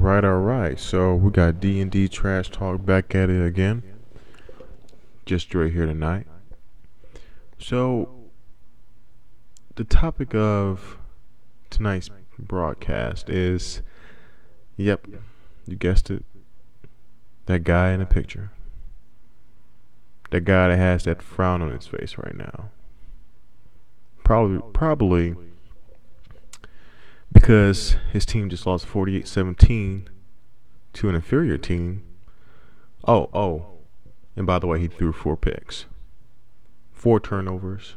All right. So we got D&D Trash Talk back at it again. Just Dre here tonight. So the topic of tonight's broadcast is, yep, you guessed it, that guy in the picture. That guy that has that frown on his face right now. Probably because his team just lost 48-17 to an inferior team. Oh, and by the way, he threw 4 picks, 4 turnovers.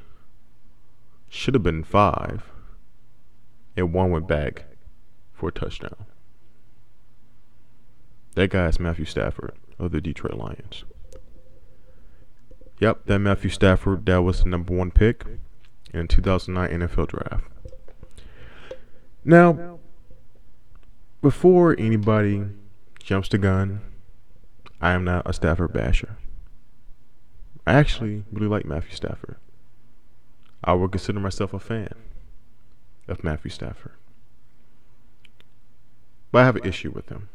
Should have been 5, and 1 went back for a touchdown. That guy is Matthew Stafford of the Detroit Lions. Yep, that Matthew Stafford, that was the number 1 pick in the 2009 NFL Draft. Now, before anybody jumps the gun, I am not a Stafford basher. I actually really like Matthew Stafford. I would consider myself a fan of Matthew Stafford. But I have an issue with him.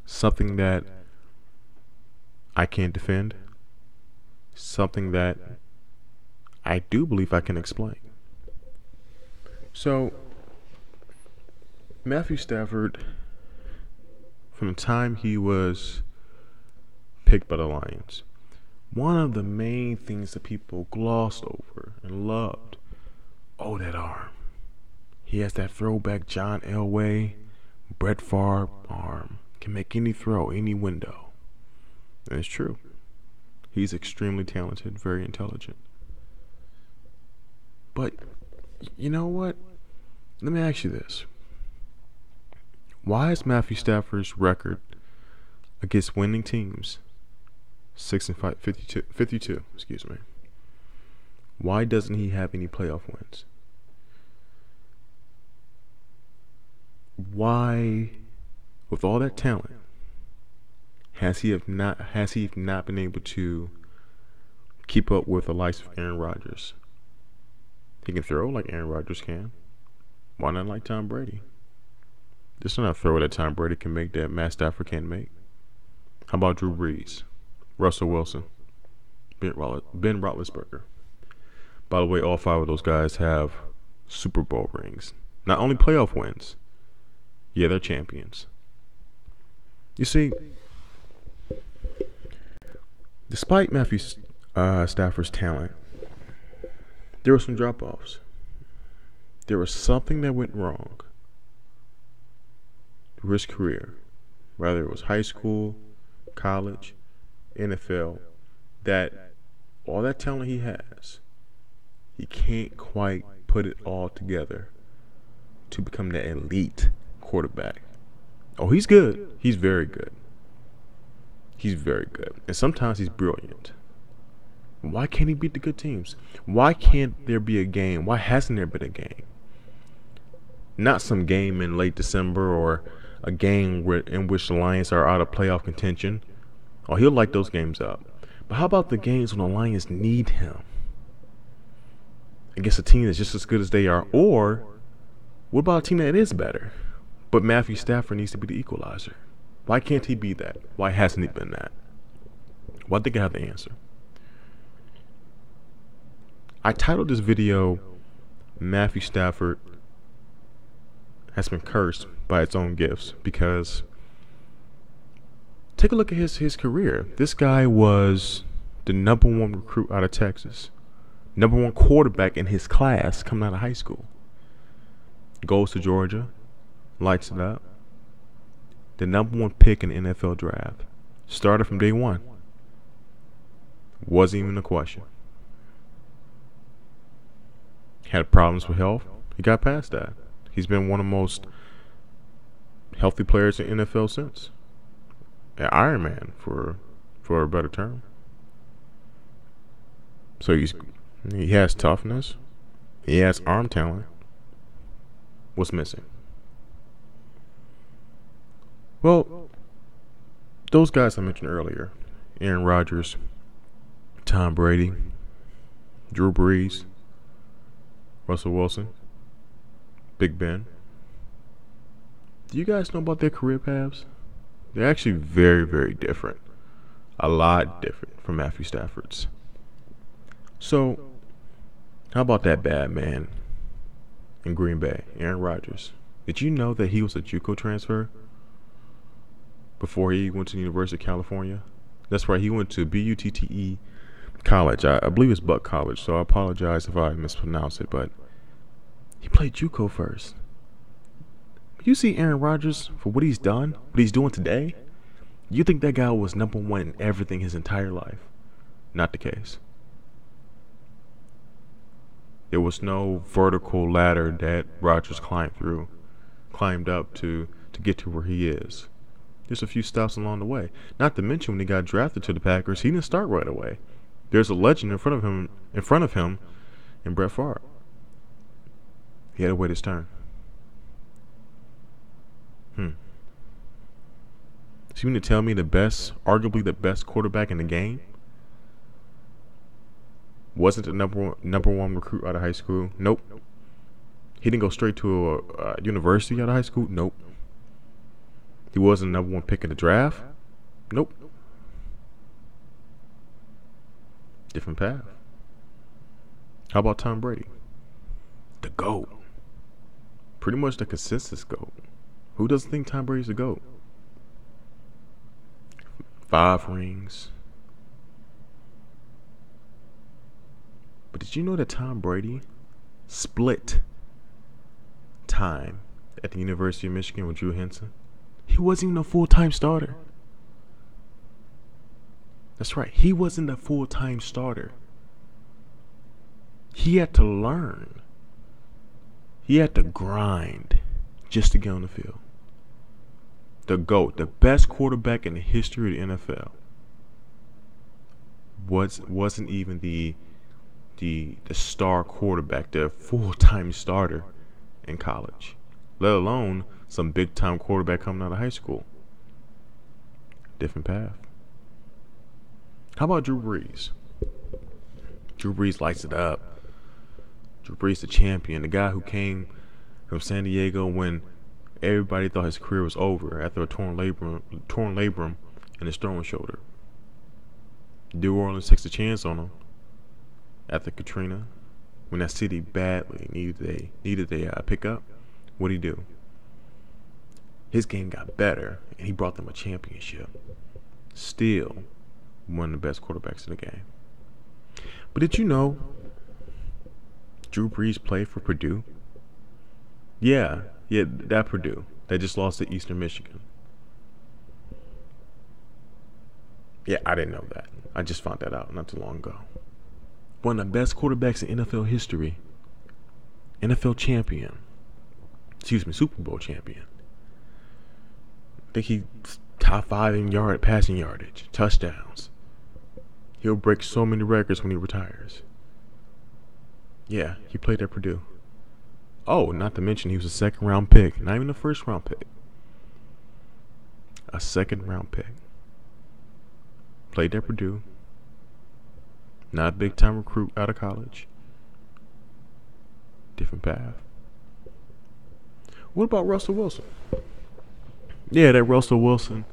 Something that I can't defend. Something that I do believe I can explain. So, Matthew Stafford, from the time he was picked by the Lions, one of the main things that people glossed over and loved, that arm. He has that throwback John Elway, Brett Favre arm. Can make any throw, any window. And it's true. He's extremely talented, very intelligent. But, you know what? Let me ask you this. Why is Matthew Stafford's record against winning teams 6-5, 52, excuse me. Why doesn't he have any playoff wins? Why, with all that talent, has he not been able to keep up with the likes of Aaron Rodgers? He can throw like Aaron Rodgers can. Why not like Tom Brady? There's not a throw that Tom Brady can make that Matt Stafford can't make. How about Drew Brees, Russell Wilson, Ben Roethlisberger? By the way, all 5 of those guys have Super Bowl rings. Not only playoff wins. Yeah, they're champions. You see, despite Matthew Stafford's talent, there were some drop-offs. There was something that went wrong through his career, whether it was high school, college, NFL, that all that talent he has, he can't quite put it all together to become the elite quarterback. Oh, he's good. He's very good. He's very good. And sometimes he's brilliant. Why can't he beat the good teams? Why can't there be a game? Why hasn't there been a game? Not some game in late December or a game in which the Lions are out of playoff contention. Oh, he'll light those games up. But how about the games when the Lions need him against a team that's just as good as they are? Or what about a team that is better? But Matthew Stafford needs to be the equalizer. Why can't he be that? Why hasn't he been that? Well, I think I have the answer. I titled this video, Matthew Stafford has been cursed by its own gifts, because take a look at his career. This guy was the number 1 recruit out of Texas, number 1 quarterback in his class coming out of high school. Goes to Georgia, lights it up. The number 1 pick in the NFL draft. Started from day 1. Wasn't even a question. Had problems with health. He got past that. He's been one of the most healthy players in NFL since. An Iron Man, for a better term. So he has toughness. He has arm talent. What's missing? Well, those guys I mentioned earlier, Aaron Rodgers, Tom Brady, Drew Brees, Russell Wilson, Big Ben, Do you guys know about their career paths? They're actually very, very different. A lot different from Matthew Stafford's. So, how about that bad man in Green Bay, Aaron Rodgers? Did you know that he was a JUCO transfer before he went to the University of California? That's right, he went to BUTTE College. I believe it's Buck College, so I apologize if I mispronounce it, but he played JUCO first. You see Aaron Rodgers for what he's done, what he's doing today? You think that guy was number one in everything his entire life? Not the case. There was no vertical ladder that Rodgers climbed up to get to where he is. There's a few stops along the way. Not to mention when he got drafted to the Packers, he didn't start right away. There's a legend in front of him in Brett Favre. He had to wait his turn. So you mean to tell me arguably the best quarterback in the game, wasn't the number one recruit out of high school? Nope. He didn't go straight to a university out of high school? Nope. He wasn't the number one pick in the draft? Nope. Different path. How about Tom Brady? The GOAT. Pretty much the consensus GOAT. Who doesn't think Tom Brady's the GOAT? 5 rings. But did you know that Tom Brady split time at the University of Michigan with Drew Henson? He wasn't even a full-time starter. That's right, he wasn't a full-time starter. He had to learn. He had to grind just to get on the field. The GOAT, the best quarterback in the history of the NFL, wasn't even the star quarterback, the full-time starter in college, let alone some big-time quarterback coming out of high school. Different path. How about Drew Brees? Drew Brees lights it up. Drew Brees, the champion, the guy who came from San Diego when everybody thought his career was over after a torn labrum in his throwing shoulder. New Orleans takes a chance on him after Katrina, when that city badly needed a pickup. What did he do? His game got better, and he brought them a championship. Still one of the best quarterbacks in the game. But did you know Drew Brees played for Purdue? Yeah, that Purdue. They just lost to Eastern Michigan. Yeah, I didn't know that. I just found that out not too long ago. One of the best quarterbacks in NFL history. NFL champion. Super Bowl champion. I think he's top 5 in passing yardage, touchdowns. He'll break so many records when he retires. Yeah, he played at Purdue. Oh, not to mention he was a second-round pick, not even a first-round pick. A second-round pick. Played at Purdue. Not a big-time recruit out of college. Different path. What about Russell Wilson? Yeah, that Russell Wilson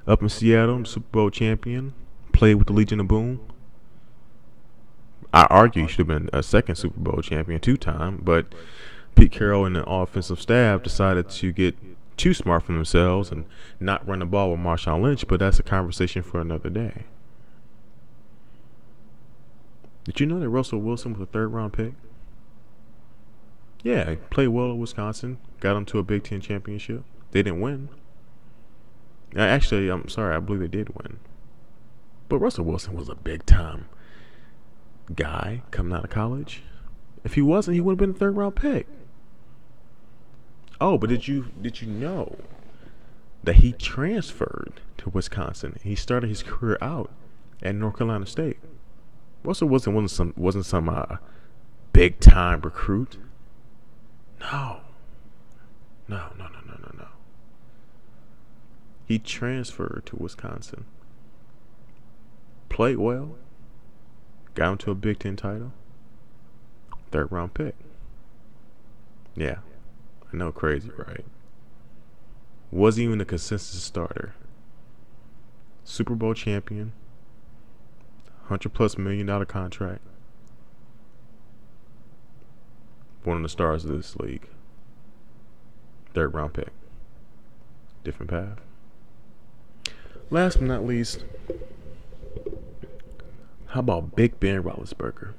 up in Seattle, Super Bowl champion, played with the Legion of Boom. I argue he should have been a second Super Bowl champion 2-time, but Pete Carroll and the offensive staff decided to get too smart for themselves and not run the ball with Marshawn Lynch, but that's a conversation for another day. Did you know that Russell Wilson was a 3rd-round pick? Yeah, he played well at Wisconsin, got them to a Big Ten championship. They didn't win. Actually, I'm sorry, I believe they did win. But Russell Wilson was a big-time guy coming out of college. If he wasn't, he would have been a 3rd-round pick. Oh, but did you know that he transferred to Wisconsin? He started his career out at North Carolina State. Russell Wilson wasn't some big-time recruit. No. He transferred to Wisconsin. Played well. Got him to a Big Ten title. 3rd-round pick. Yeah. I know, crazy, right? wasn't even a consensus starter. Super Bowl champion, $100+ million contract, one of the stars of this league. 3rd-round pick. Different path. Last but not least, how about Big Ben Roethlisberger?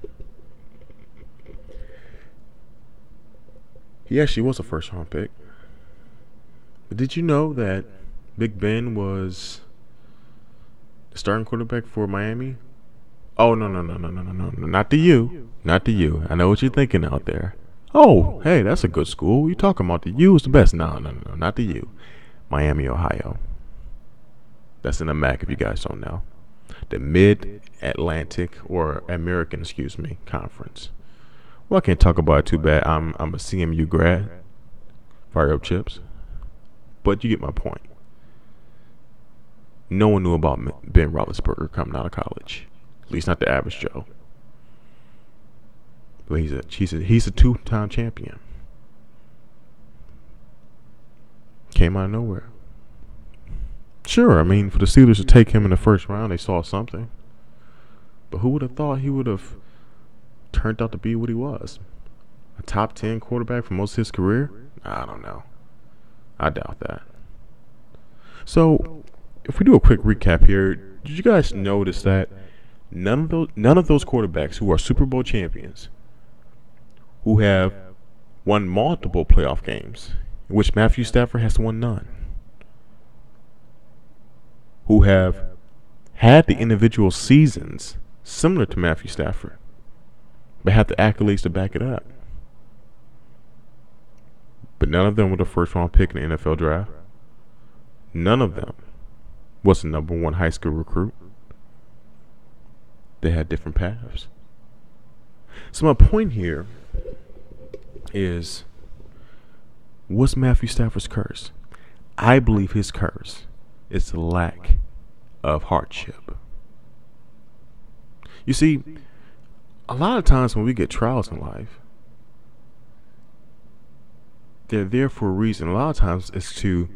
He actually was a 1st-round pick. But did you know that Big Ben was the starting quarterback for Miami? Oh, no. Not to you. Not to you. I know what you're thinking out there. Oh, hey, that's a good school. You talking about the U is the best. No, not the U. Miami, Ohio. That's in the MAC if you guys don't know. The Mid-Atlantic, or American, Conference. Well, I can't talk about it too bad. I'm a CMU grad. Fire up chips. But you get my point. No one knew about Ben Roethlisberger coming out of college. At least not the average Joe. But he's a 2-time champion. Came out of nowhere. Sure, I mean, for the Steelers to take him in the 1st round, they saw something. But who would have thought he would have turned out to be what he was? A top 10 quarterback for most of his career? I don't know. I doubt that. So, if we do a quick recap here, did you guys notice that none of those quarterbacks who are Super Bowl champions, who have won multiple playoff games, in which Matthew Stafford has won none, who have had the individual seasons similar to Matthew Stafford, but have the accolades to back it up. But none of them were the 1st-round pick in the NFL draft. None of them was the #1 high school recruit. They had different paths. So my point here is, what's Matthew Stafford's curse? I believe his curse is the lack of hardship. You see, a lot of times when we get trials in life, they're there for a reason. A lot of times it's to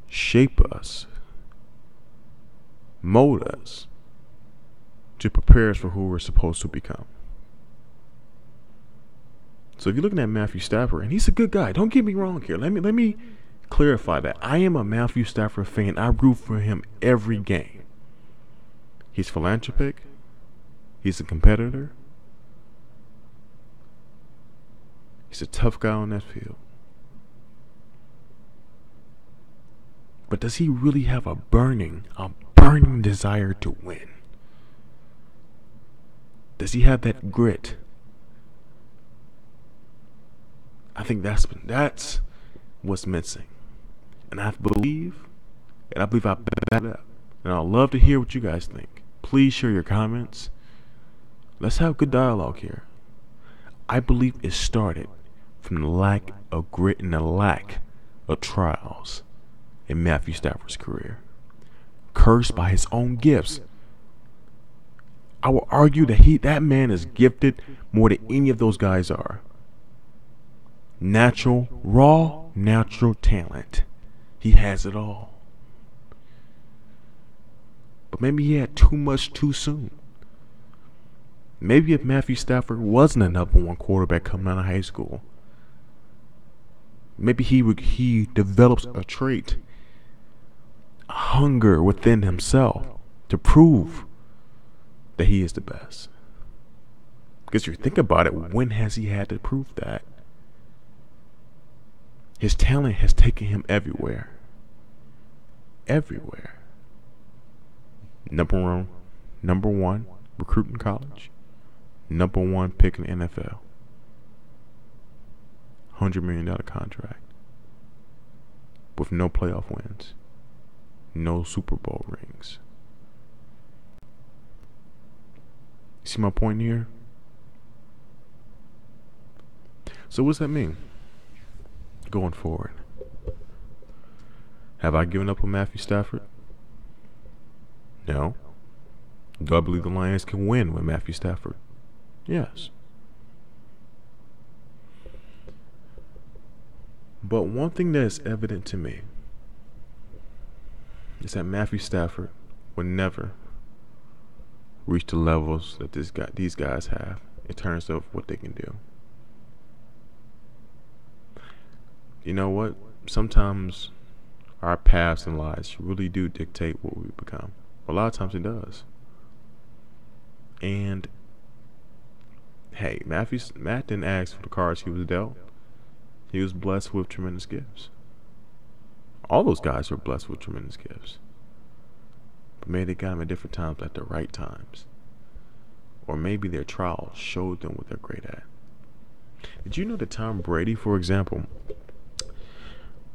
shape us, mold us, to prepare us for who we're supposed to become. So if you're looking at Matthew Stafford, and he's a good guy, don't get me wrong here. Let me clarify that. I am a Matthew Stafford fan. I root for him every game. He's philanthropic. He's a competitor. He's a tough guy on that field. But does he really have a burning desire to win? Does he have that grit? I think that's what's missing. And I believe I back that up. And I'd love to hear what you guys think. Please share your comments. Let's have good dialogue here. I believe it started from the lack of grit and the lack of trials in Matthew Stafford's career. Cursed by his own gifts. I will argue that that man is gifted more than any of those guys are. Raw natural talent. He has it all. But maybe he had too much too soon. Maybe if Matthew Stafford wasn't a #1 quarterback coming out of high school, maybe he develops a trait, a hunger within himself to prove that he is the best. Because if you think about it, when has he had to prove that? His talent has taken him everywhere. Everywhere. Number one recruit in college. #1 pick in the NFL. $100 million contract. With no playoff wins. No Super Bowl rings. See my point here? So what's that mean going forward? Have I given up on Matthew Stafford? No. Do I believe the Lions can win with Matthew Stafford? Yes. But one thing that is evident to me is that Matthew Stafford would never reach the levels that these guys have in terms of what they can do. You know what? Sometimes our paths and lives really do dictate what we become. A lot of times it does. And hey, Matt didn't ask for the cards he was dealt. He was blessed with tremendous gifts. All those guys were blessed with tremendous gifts. But maybe they got them at different times at the right times. Or maybe their trials showed them what they're great at. Did you know that Tom Brady, for example,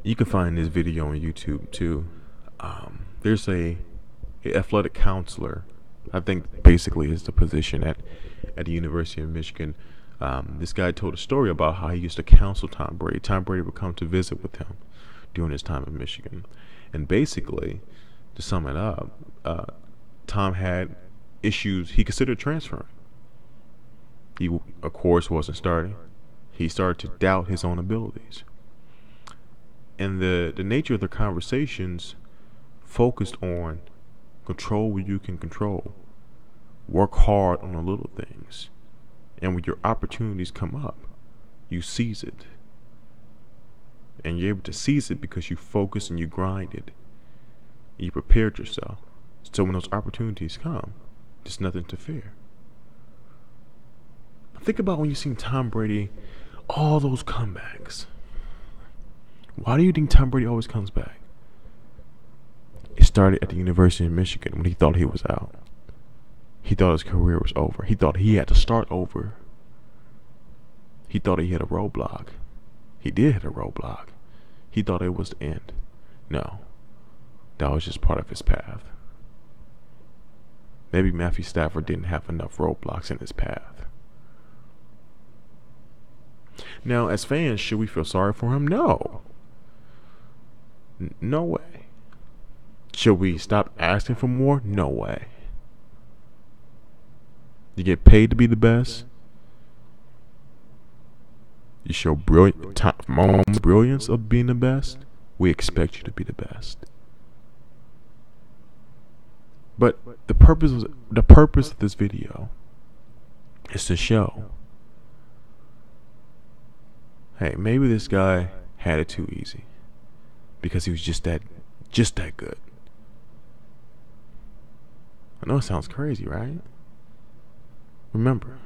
you can find this video on YouTube too. There's a athletic counselor, I think basically is the position at the University of Michigan. This guy told a story about how he used to counsel Tom Brady. Tom Brady would come to visit with him during his time in Michigan. And basically, to sum it up, Tom had issues he considered transferring. He, of course, wasn't starting. He started to doubt his own abilities. And the nature of the conversations focused on control what you can control. Work hard on the little things. And when your opportunities come up, you seize it. And you're able to seize it because you focus and you grinded. And you prepared yourself. So when those opportunities come, there's nothing to fear. Think about when you see Tom Brady, all those comebacks. Why do you think Tom Brady always comes back? It started at the University of Michigan when he thought he was out. He thought his career was over. He thought he had to start over. He thought he hit a roadblock. He did hit a roadblock. He thought it was the end. No, that was just part of his path. Maybe Matthew Stafford didn't have enough roadblocks in his path. Now, as fans, should we feel sorry for him? No. No way. Should we stop asking for more? No way. You get paid to be the best. You show brilliance of being the best. We expect you to be the best. But the purpose of this video is to show, hey, maybe this guy had it too easy because he was just that good. I know it sounds crazy, right? Remember,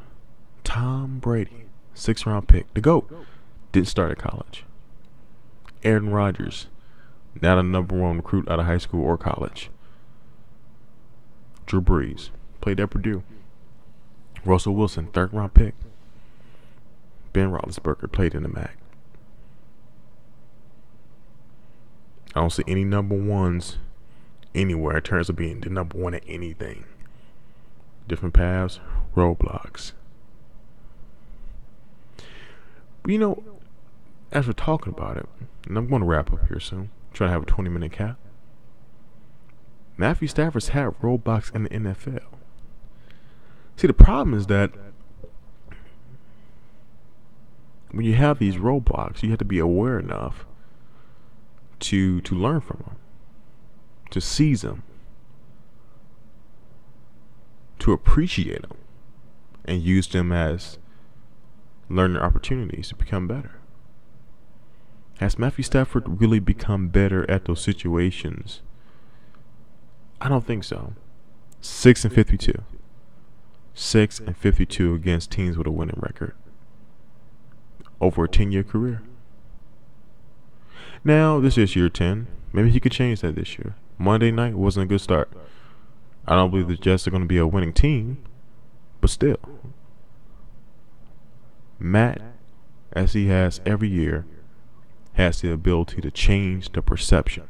Tom Brady, 6th round pick, the GOAT, didn't start at college. Aaron Rodgers, not a #1 recruit out of high school or college. Drew Brees, played at Purdue. Russell Wilson, 3rd round pick. Ben Roethlisberger played in the MAC. I don't see any #1s anywhere in terms of being the #1 at anything. Different paths, roadblocks. But you know, as we're talking about it, and I'm going to wrap up here soon, trying to have a 20-minute cap. Matthew Stafford's had roadblocks in the NFL. See, the problem is that when you have these roadblocks, you have to be aware enough to learn from them, to seize them, to appreciate them, and use them as learning opportunities to become better. Has Matthew Stafford really become better at those situations? I don't think so. 6-52. 6-52 against teams with a winning record over a 10-year career. Now, this is year 10. Maybe he could change that this year. Monday night wasn't a good start. I don't believe the Jets are going to be a winning team, but still. Matt, as he has every year, has the ability to change the perception.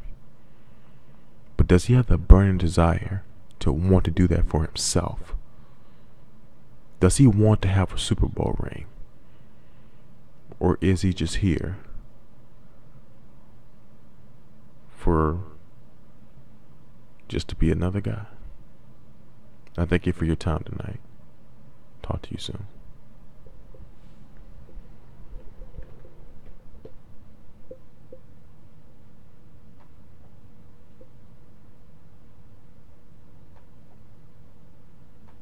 But does he have the burning desire to want to do that for himself? Does he want to have a Super Bowl ring? Or is he just here for just to be another guy? I thank you for your time tonight. Talk to you soon.